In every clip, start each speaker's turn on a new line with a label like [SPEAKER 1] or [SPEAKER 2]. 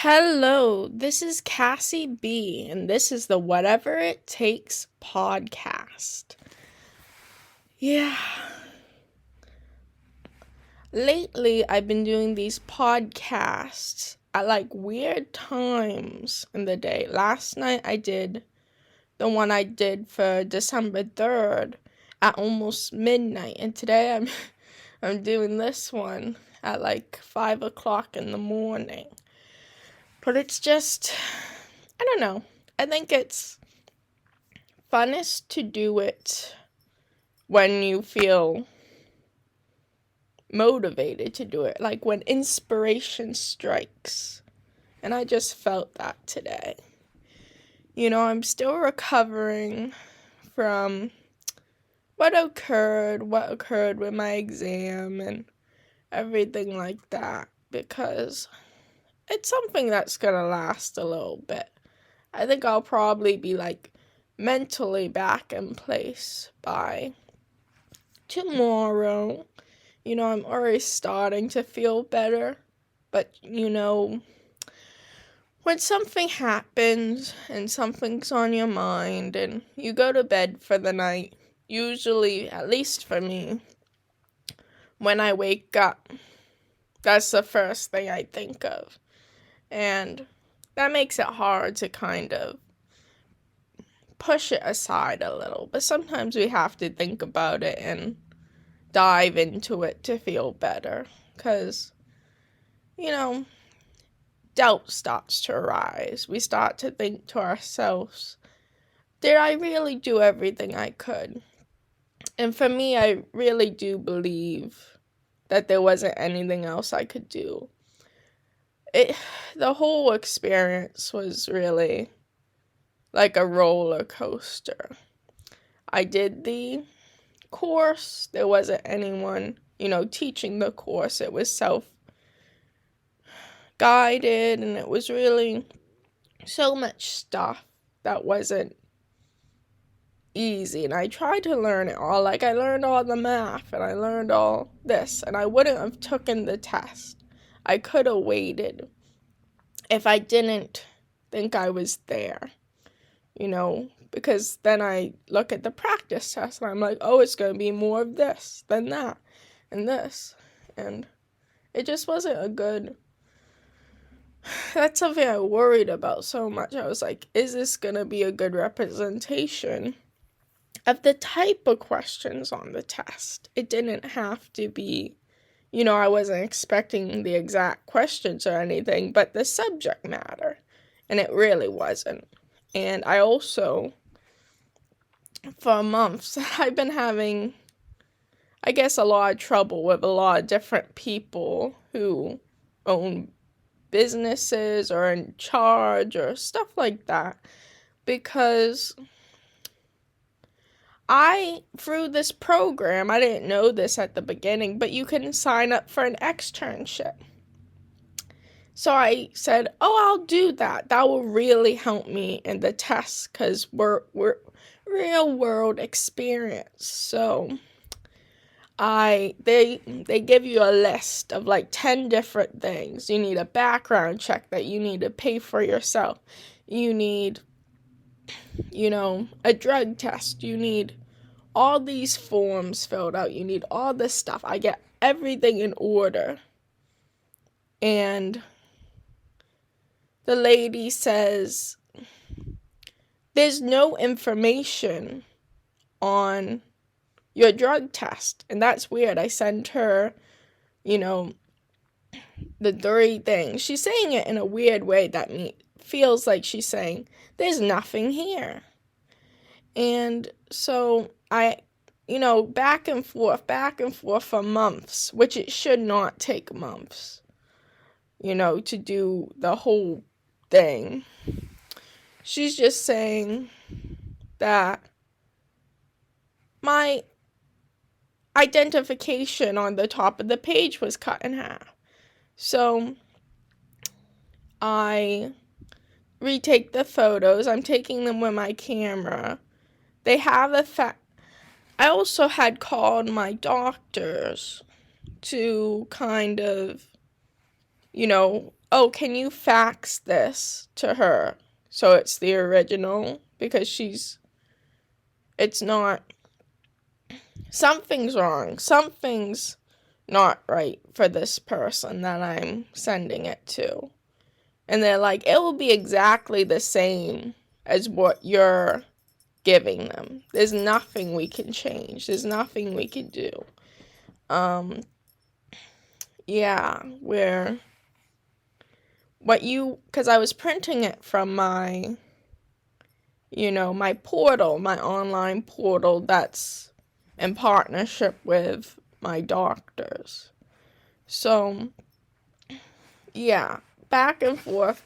[SPEAKER 1] Hello, this is Cassie B, and this is the Whatever It Takes podcast. Yeah. Lately, I've been doing these podcasts at weird times in the day. Last night, I did the one I did for December 3rd at almost midnight, and today I'm doing this one at 5 o'clock in the morning. But it's just, I don't know. I think it's funnest to do it when you feel motivated to do it, like when inspiration strikes. And I just felt that today. I'm still recovering from what occurred with my exam and everything like that, because it's something that's gonna last a little bit. I think I'll probably be mentally back in place by tomorrow. I'm already starting to feel better, but when something happens and something's on your mind and you go to bed for the night, usually, at least for me, when I wake up, that's the first thing I think of. And that makes it hard to kind of push it aside a little. But sometimes we have to think about it and dive into it to feel better. Because, doubt starts to arise. We start to think to ourselves, did I really do everything I could? And for me, I really do believe that there wasn't anything else I could do. The whole experience was really like a roller coaster. I did the course. There wasn't anyone, teaching the course. It was self-guided, and it was really so much stuff that wasn't easy. And I tried to learn it all. I learned all the math, and I learned all this, and I wouldn't have taken the test. I could have waited if I didn't think I was there, because then I look at the practice test and I'm like, oh, it's going to be more of this than that and this. And it just wasn't that's something I worried about so much. I was like, is this going to be a good representation of the type of questions on the test? It didn't have to be, I wasn't expecting the exact questions or anything, but the subject matter. And it really wasn't. And I also, for months, I've been having, I guess, a lot of trouble with a lot of different people who own businesses or in charge or stuff like that. Because through this program, I didn't know this at the beginning, but you can sign up for an externship. So I said, I'll do that. That will really help me in the test because we're real world experience. So they give you a list of 10 different things. You need a background check that you need to pay for yourself. You need, a drug test. You need all these forms filled out. You need all this stuff. I get everything in order. And the lady says, there's no information on your drug test. And that's weird. I sent her, the 3 things. She's saying it in a weird way that feels like she's saying, there's nothing here. And so I, back and forth for months, which it should not take months, to do the whole thing. She's just saying that my identification on the top of the page was cut in half. So I retake the photos. I'm taking them with my camera. They have effect. I also had called my doctors to kind of, oh, can you fax this to her so it's the original? Because it's not, something's wrong. Something's not right for this person that I'm sending it to. And they're like, it will be exactly the same as what you're giving them. There's nothing we can change. There's nothing we can do. Yeah, because I was printing it from my, my portal, my online portal that's in partnership with my doctors. So, yeah, back and forth,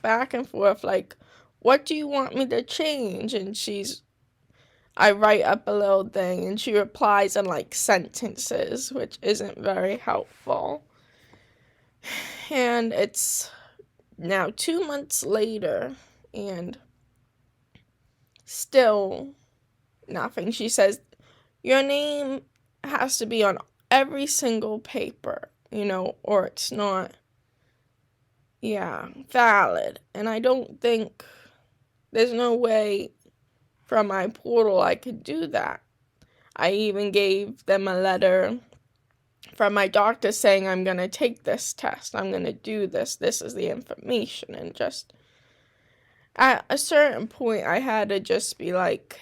[SPEAKER 1] like, what do you want me to change? And I write up a little thing, and she replies in, like, sentences, which isn't very helpful. And it's now 2 months later, and still nothing. She says, your name has to be on every single paper, or it's not, valid. And I don't think, there's no way from my portal I could do that. I even gave them a letter from my doctor saying I'm going to take this test. I'm going to do this. This is the information. And just at a certain point, I had to just be like,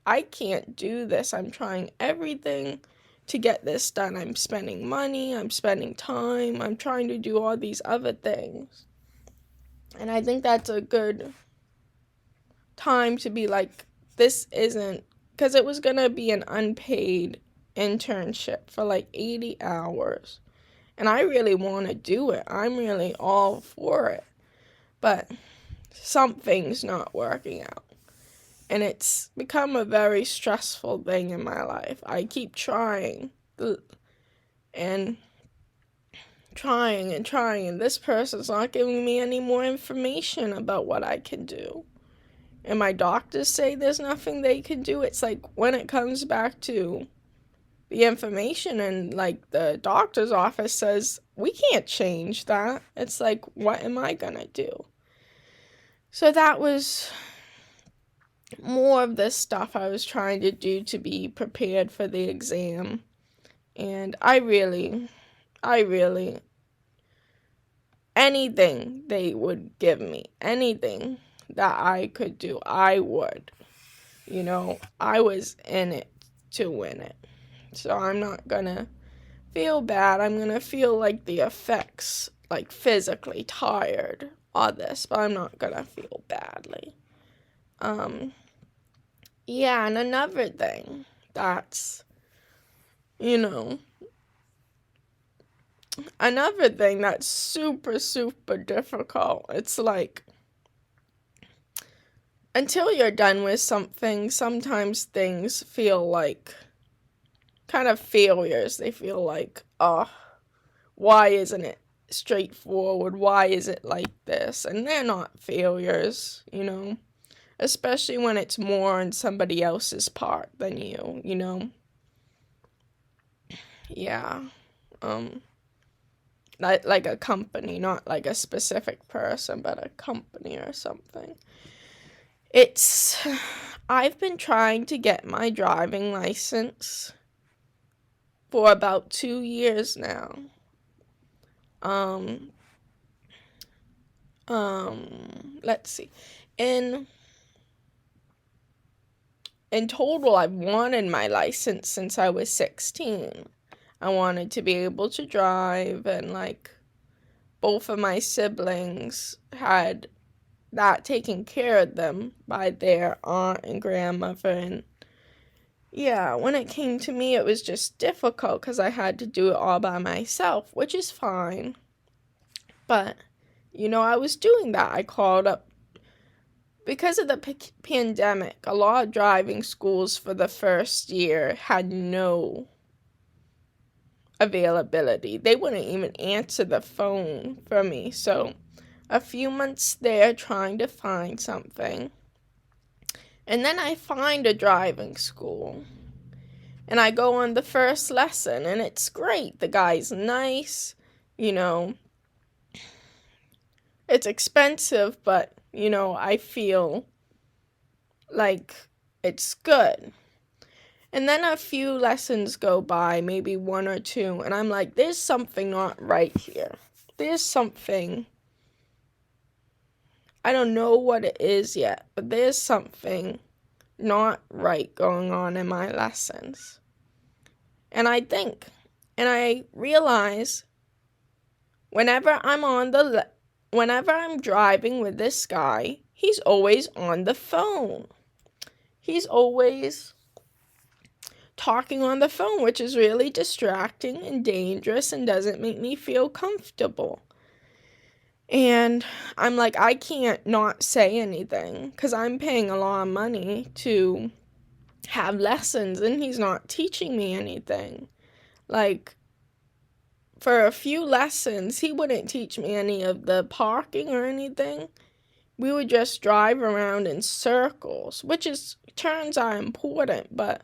[SPEAKER 1] I can't do this. I'm trying everything to get this done. I'm spending money. I'm spending time. I'm trying to do all these other things. And I think that's a good time to be like, this isn't, because it was going to be an unpaid internship for like 80 hours. And I really want to do it. I'm really all for it. But something's not working out. And it's become a very stressful thing in my life. I keep trying and trying, and this person's not giving me any more information about what I can do. And my doctors say there's nothing they can do. It's like when it comes back to the information, and like the doctor's office says, we can't change that. It's like, what am I gonna do? So that was more of this stuff I was trying to do to be prepared for the exam. And I really, anything they would give me, anything that I could do, I would. I was in it to win it. So I'm not gonna feel bad. I'm gonna feel like the effects, like physically tired, all this, but I'm not gonna feel badly. Yeah, and another thing that's, another thing that's super, super difficult. It's like, until you're done with something, sometimes things feel like kind of failures. They feel like, oh, why isn't it straightforward? Why is it like this? And they're not failures, especially when it's more on somebody else's part than you, Yeah. Like a company, not like a specific person, but a company or something. I've been trying to get my driving license for about 2 years now. Let's see. In total, I've wanted my license since I was 16. I wanted to be able to drive, and like both of my siblings had that taken care of them by their aunt and grandmother. And yeah, when it came to me, it was just difficult because I had to do it all by myself, which is fine. But, I was doing that. I called up, because of the pandemic, a lot of driving schools for the first year had no availability. They wouldn't even answer the phone for me. So a few months there trying to find something. And then I find a driving school. And I go on the first lesson, and it's great. The guy's nice, it's expensive, but, I feel like it's good. And then a few lessons go by, maybe one or two, and I'm like, there's something not right here. There's something, I don't know what it is yet, but there's something not right going on in my lessons. And I realize whenever I'm driving with this guy, he's always on the phone. He's always talking on the phone, which is really distracting and dangerous and doesn't make me feel comfortable. And I'm like, I can't not say anything because I'm paying a lot of money to have lessons and he's not teaching me anything. Like, for a few lessons, he wouldn't teach me any of the parking or anything. We would just drive around in circles, turns are important, but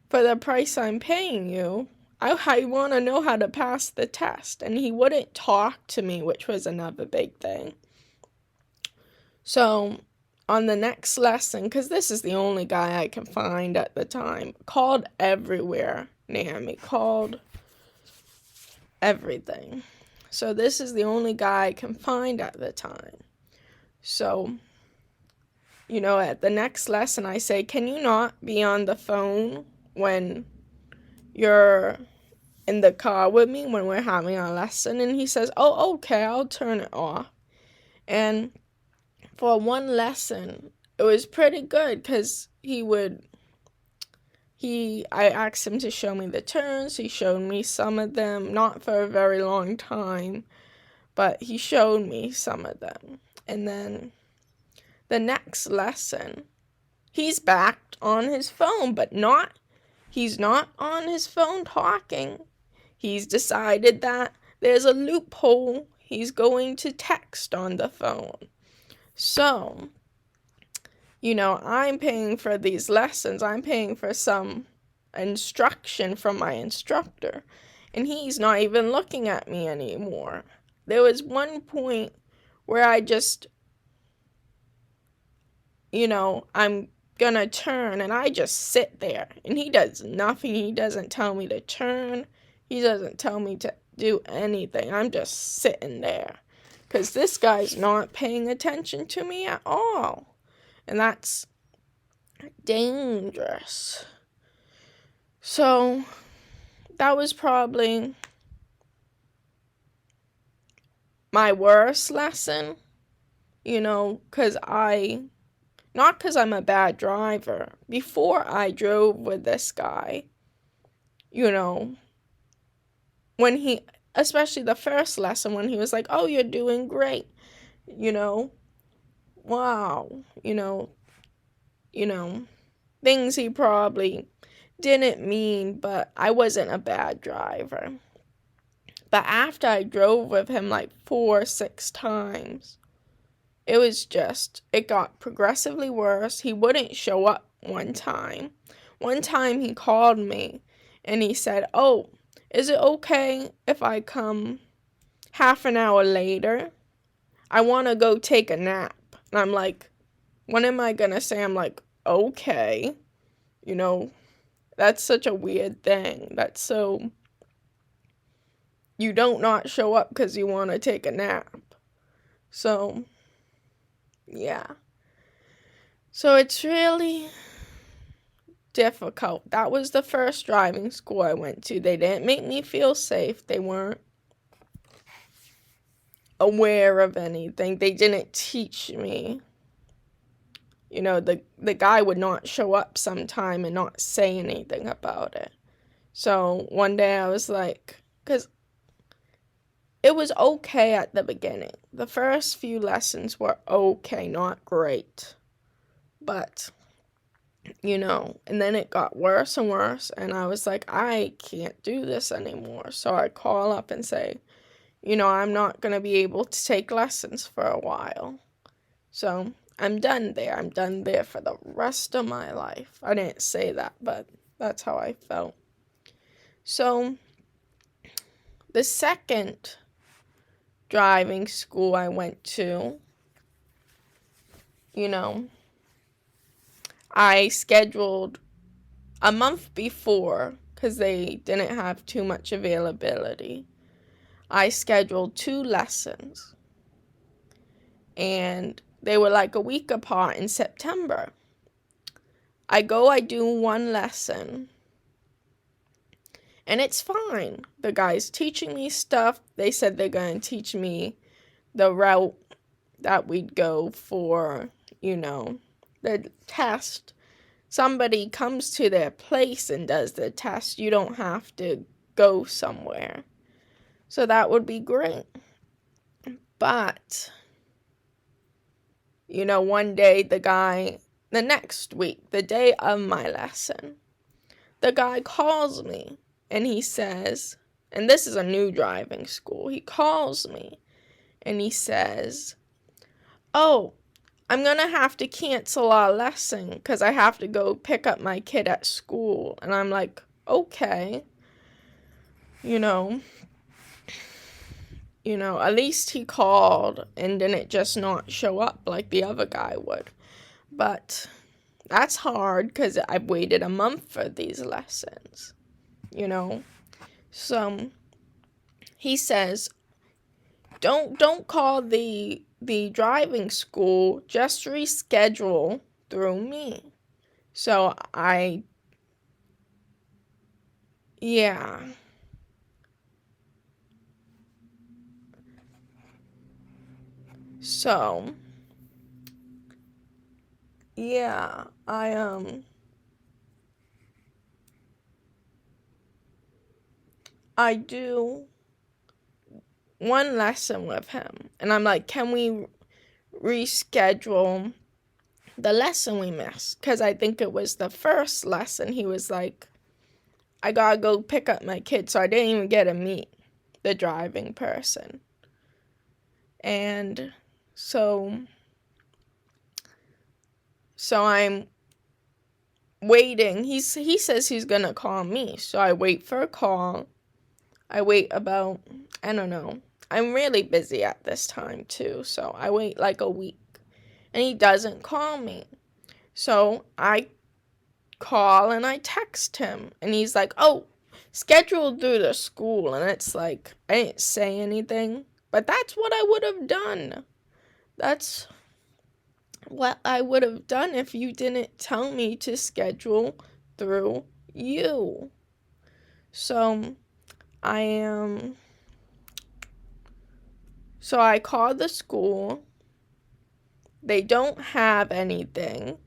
[SPEAKER 1] for the price I'm paying you, I want to know how to pass the test. And he wouldn't talk to me, which was another big thing. So on the next lesson, because this is the only guy I can find at the time, called everywhere near me, called everything. So this is the only guy I can find at the time. So, at the next lesson I say, can you not be on the phone when you're in the car with me when we're having our lesson? And he says, oh, okay, I'll turn it off. And for one lesson, it was pretty good because I asked him to show me the turns. He showed me some of them, not for a very long time, but he showed me some of them. And then the next lesson, he's back on his phone, but he's not on his phone talking. He's decided that there's a loophole. He's going to text on the phone. So, I'm paying for these lessons. I'm paying for some instruction from my instructor. And he's not even looking at me anymore. There was one point where I just, I'm gonna turn and I just sit there. And he does nothing. He doesn't tell me to turn. He doesn't tell me to do anything. I'm just sitting there. Because this guy's not paying attention to me at all. And that's dangerous. So, that was probably my worst lesson. Because not because I'm a bad driver. Before I drove with this guy, when especially the first lesson, when he was like, oh, you're doing great, wow, things he probably didn't mean, but I wasn't a bad driver. But after I drove with him like 4 or 6 times, it got progressively worse. He wouldn't show up one time. One time he called me and he said, oh, is it okay if I come half an hour later? I want to go take a nap. And I'm like, what am I going to say? I'm like, okay. That's such a weird thing. That's so... You don't not show up because you want to take a nap. So, yeah. So it's really difficult. That was the first driving school I went to. They didn't make me feel safe. They weren't aware of anything. They didn't teach me. The guy would not show up sometime and not say anything about it. So one day I was like, because it was okay at the beginning. The first few lessons were okay, not great. But and then it got worse and worse, and I was like, I can't do this anymore. So I call up and say, I'm not going to be able to take lessons for a while. So I'm done there. I'm done there for the rest of my life. I didn't say that, but that's how I felt. So the second driving school I went to, you know, I scheduled a month before because they didn't have too much availability. I scheduled 2 lessons, and they were like a week apart in September. I do 1 lesson, and it's fine. The guy's teaching me stuff. They said they're going to teach me the route that we'd go for, the test. Somebody comes to their place and does the test. You don't have to go somewhere. So that would be great. But, one day the next week, the day of my lesson, the guy calls me and he says, and this is a new driving school, he calls me and he says, "Oh, I'm going to have to cancel our lesson because I have to go pick up my kid at school." And I'm like, okay, at least he called and didn't just not show up like the other guy would. But that's hard because I've waited a month for these lessons, So he says, don't call the driving school, just reschedule through me. So yeah. So, yeah, I do 1 lesson with him, and I'm like, can we reschedule the lesson we missed? Because I think it was the first lesson. He was like, I gotta go pick up my kid, so I didn't even get to meet the driving person. And so I'm waiting. He says he's gonna call me, so I wait for a call. I wait about, I don't know. I'm really busy at this time too, so I wait like a week, and he doesn't call me. So I call and I text him, and he's like, "Oh, scheduled through the school." And it's like, I didn't say anything, but that's what I would have done. That's what I would have done if you didn't tell me to schedule through you. So I called the school. They don't have anything,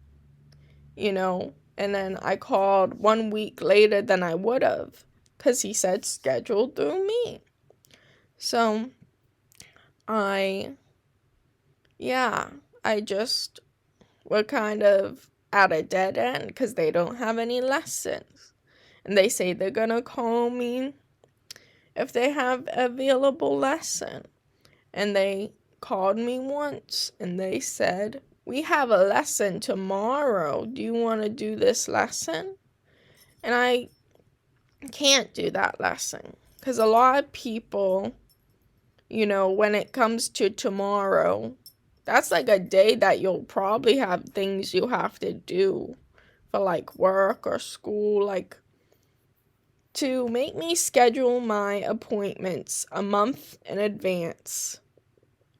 [SPEAKER 1] and then I called 1 week later than I would have because he said scheduled through me. So we're kind of at a dead end because they don't have any lessons. And they say they're going to call me if they have available lesson. And they called me once and they said, "We have a lesson tomorrow. Do you want to do this lesson?" And I can't do that lesson because a lot of people, when it comes to tomorrow, that's like a day that you'll probably have things you have to do for like work or school, like to make me schedule my appointments a month in advance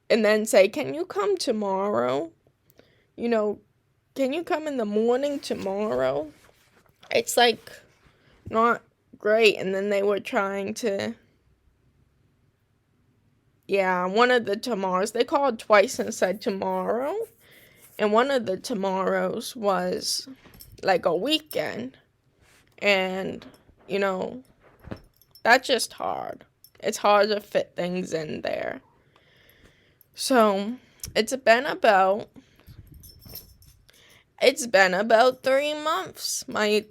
[SPEAKER 1] and then say, "Can you come tomorrow? Can you come in the morning tomorrow?" It's like not great. And then they were trying to, one of the tomorrows, they called twice and said tomorrow. And one of the tomorrows was like a weekend. And, that's just hard. It's hard to fit things in there. So it's been about 3 months. My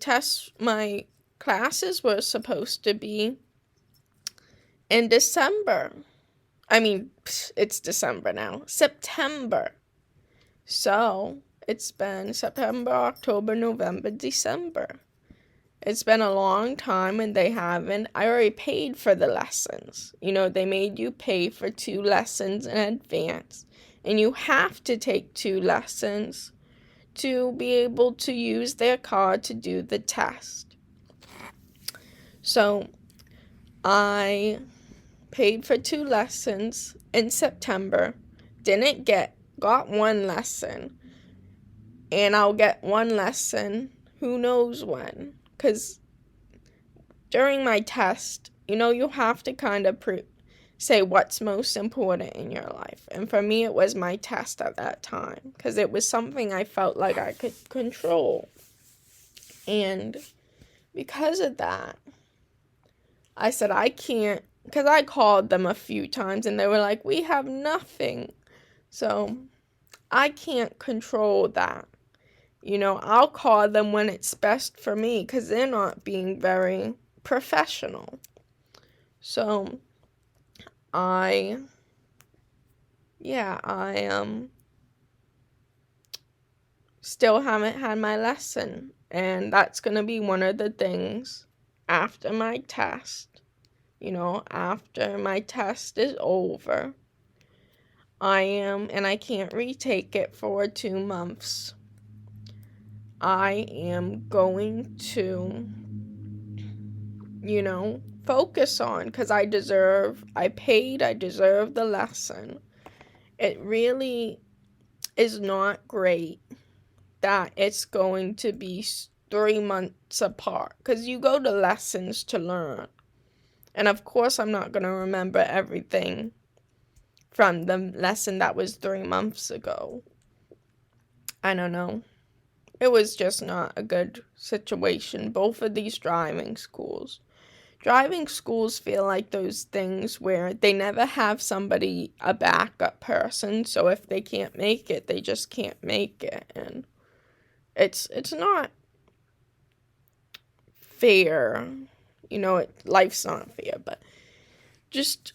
[SPEAKER 1] classes were supposed to be in December. I mean, it's December now. September. So it's been September, October, November, December. It's been a long time and they haven't. I already paid for the lessons. They made you pay for 2 lessons in advance. And you have to take 2 lessons to be able to use their card to do the test. So I paid for 2 lessons in September. Got 1 lesson. And I'll get 1 lesson who knows when. Because during my test, you have to kind of say what's most important in your life. And for me, it was my test at that time. Because it was something I felt like I could control. And because of that, I said I can't. Because I called them a few times and they were like, we have nothing. So I can't control that. I'll call them when it's best for me because they're not being very professional. So I still haven't had my lesson. And that's going to be one of the things after my test. After my test is over, and I can't retake it for 2 months. I am going to, focus on, because I deserve the lesson. It really is not great that it's going to be 3 months apart, because you go to lessons to learn. And of course, I'm not going to remember everything from the lesson that was 3 months ago. I don't know. It was just not a good situation. Both of these driving schools. Driving schools feel like those things where they never have a backup person. So if they can't make it, they just can't make it. And it's not fair. Life's not fair, but just,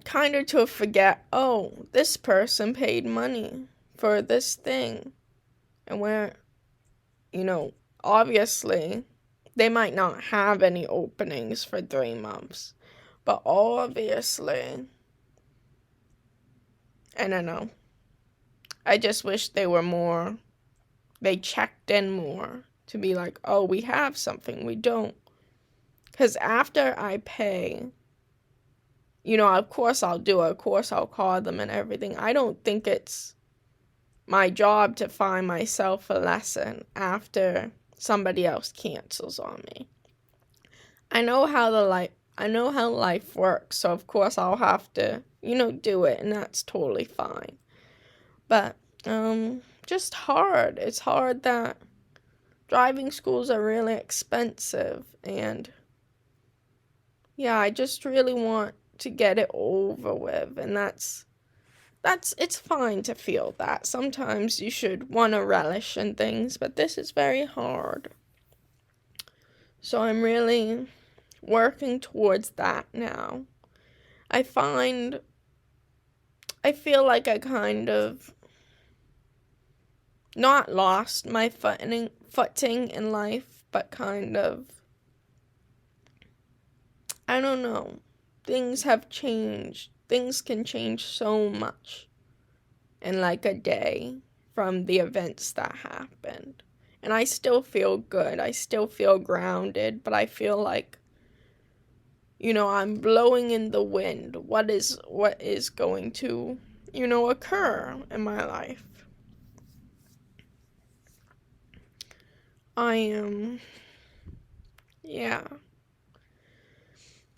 [SPEAKER 1] kind of to forget, this person paid money for this thing. And where, obviously, they might not have any openings for 3 months. But obviously, I don't know. I just wish they checked in more to be like, we have something, we don't. Because after I pay, of course I'll do it. Of course I'll call them and everything. I don't think it's my job to find myself a lesson after somebody else cancels on me. I know how life works, so of course I'll have to, do it, and that's totally fine. But just hard. It's hard that driving schools are really expensive, and I just really want to get it over with, and it's fine to feel that. Sometimes you should want to relish in things, but this is very hard. So I'm really working towards that now. I feel like I kind of not lost my footing in life, but kind of, I don't know. Things have changed. Things can change so much in like a day from the events that happened. And I still feel good. I still feel grounded, but I feel like, I'm blowing in the wind. What is going to, occur in my life? I am,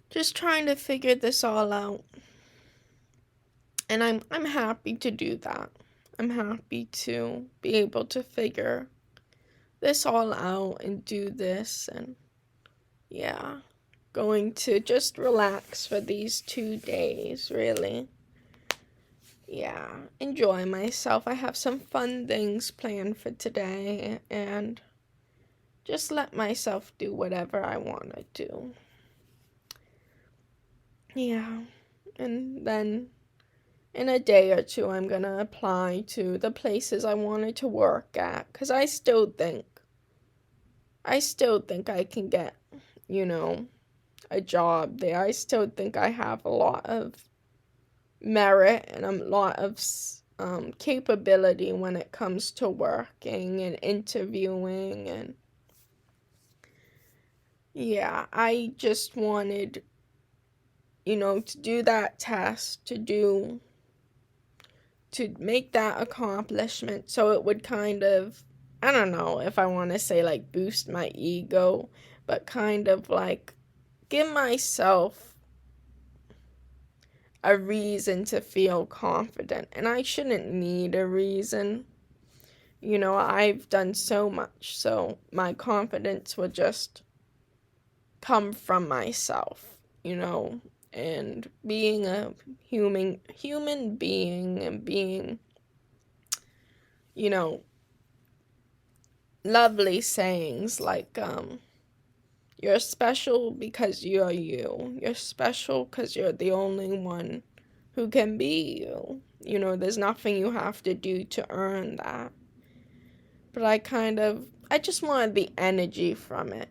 [SPEAKER 1] just trying to figure this all out. And I'm happy to do that. I'm happy to be able to figure this all out and do this, and going to just relax for these 2 days, really. Enjoy myself. I have some fun things planned for today, and just let myself do whatever I want to do. And then in a day or 2, I'm going to apply to the places I wanted to work at, because I still think I still think I can get, a job there. I still think I have a lot of merit and a lot of capability when it comes to working and interviewing. And yeah, I just wanted, to do that test, to make that accomplishment, so it would kind of, I don't know if I want to say like boost my ego, but kind of like give myself a reason to feel confident. And I shouldn't need a reason. I've done so much, so my confidence would just come from myself, and being a human being and being, lovely sayings like you're special because you're you. You're special because you're the only one who can be you. There's nothing you have to do to earn that. But I just wanted the energy from it.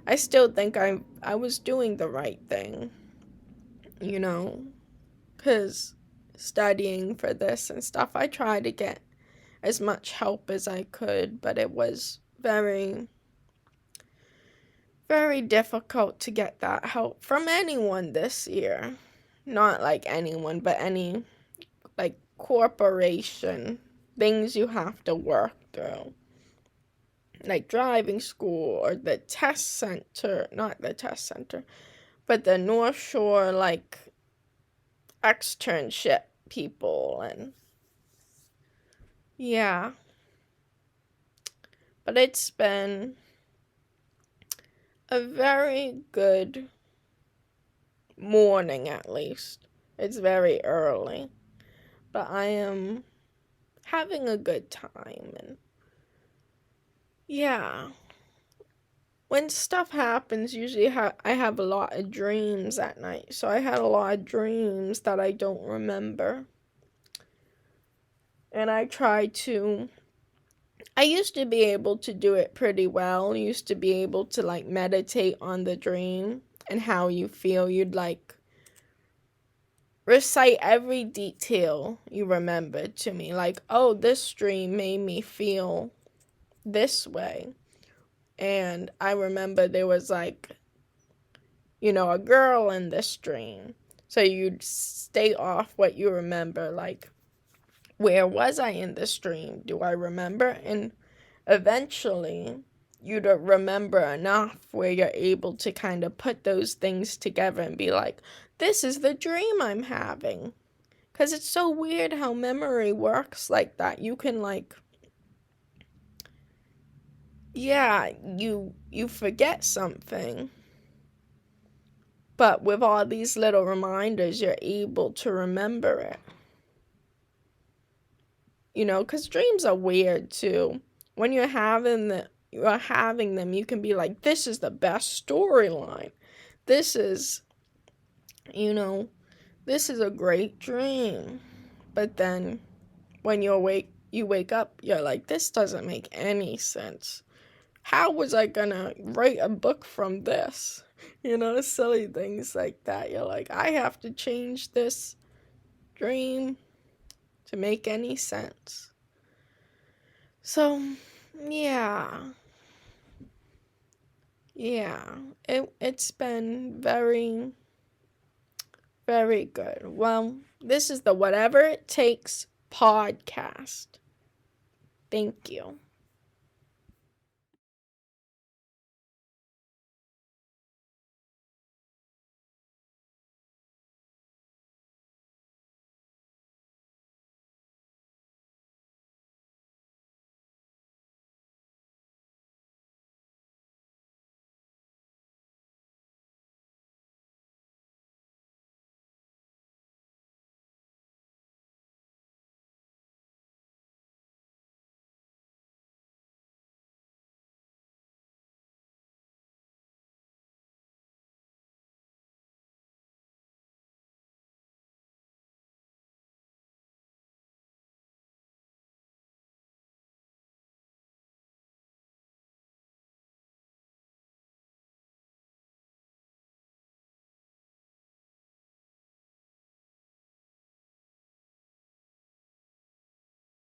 [SPEAKER 1] I still think I was doing the right thing, because studying for this and stuff, I tried to get as much help as I could, but it was very, very difficult to get that help from anyone this year. Not like anyone, but any, like, corporation, things you have to work through. Like driving school or the test center, not the test center, but the North Shore, like, externship people. And yeah, but it's been a very good morning, at least. It's very early, but I am having a good time. And yeah, when stuff happens, usually I have a lot of dreams at night. So I had a lot of dreams that I don't remember. And I used to be able to do it pretty well. Used to be able to like meditate on the dream and how you feel. You'd like recite every detail you remembered to me. Like, oh, this dream made me feel this way. And I remember there was like, a girl in this dream. So you'd stay off what you remember, like, where was I in this dream? Do I remember? And eventually, you'd remember enough where you're able to kind of put those things together and be like, this is the dream I'm having. Because it's so weird how memory works like that. You can, like, yeah, you forget something. But with all these little reminders, you're able to remember it. Because dreams are weird too. When you're having them, you can be like, this is the best storyline. This is, this is a great dream. But then when you wake up, you're like, this doesn't make any sense. How was I gonna write a book from this? Silly things like that. You're like, I have to change this dream to make any sense. So, yeah. Yeah. It's been very, very good. Well, this is the Whatever It Takes podcast. Thank you.